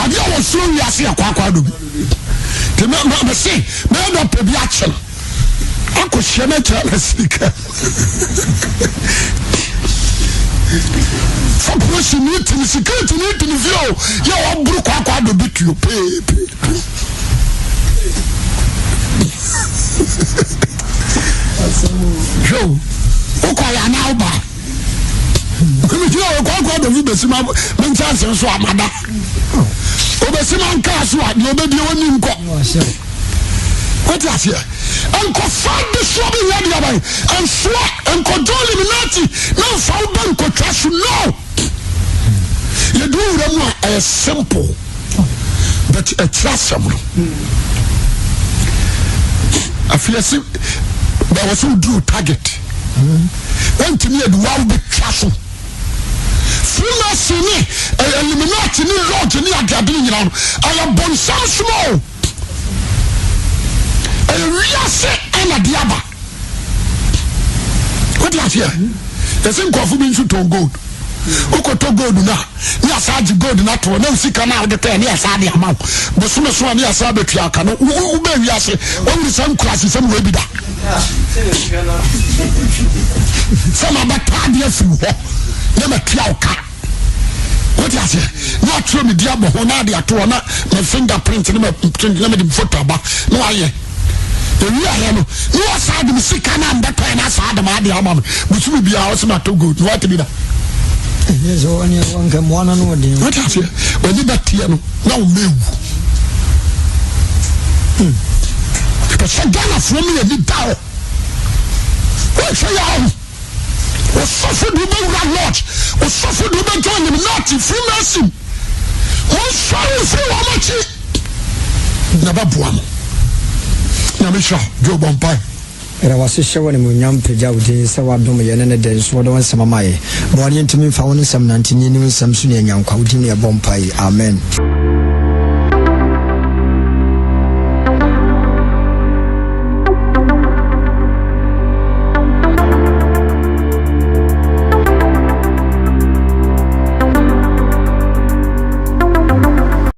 ade a wosuro wi ase kwakwa do bi te me se me do pe bi a chen ako hye cha na sika for prosin ni security ni view ya wa buru kwakwa do bi tuo pepe Joe, Okoya now ba. We do kwakwa do bi besima men chance so amada. Obesima nka so a de obedi woni nko. What is here? Uncle find the trouble in the way and swat and control Illuminati. No foul bank or trash, no. You do them a simple, but a trustable. I feel as if there was some drew target. When to me, the one big castle. Freemasonry, Illuminati, New York, and the Academy, I am born some small. And a diaba. What do you hear? The same coffee beans to gold. Oko to gold na. Ni asaji gold na to na usika na de pe ni asade amount. But so so ni asabe tuaka no. Wo be wi ase. Wo ni some class some we bi da. Some abata dia fu ho. Na ma tia oka. What do you say? Not throw me diabo ho na de ato na my fingerprint na me the photo ba. No aye. The real no side of the cannon that I said, my dear mom, which will be ours not too good. What to be that? Yes, only one can one and one. What have you? When you got here, no move. But Sagana from me a bit down. What's your arm? Was suffered to be lodge, was suffered to be joined him not in free mercy. Was sorry for how much? Never one. Namisha, Joe Bompire. Era wase hyewo ne munyam pagya wodin se wadom ye ne den so wodon samamaye bo ane ntimi fa won sam nantini ni nsam so ne nyankwa wodin ne bompai amen.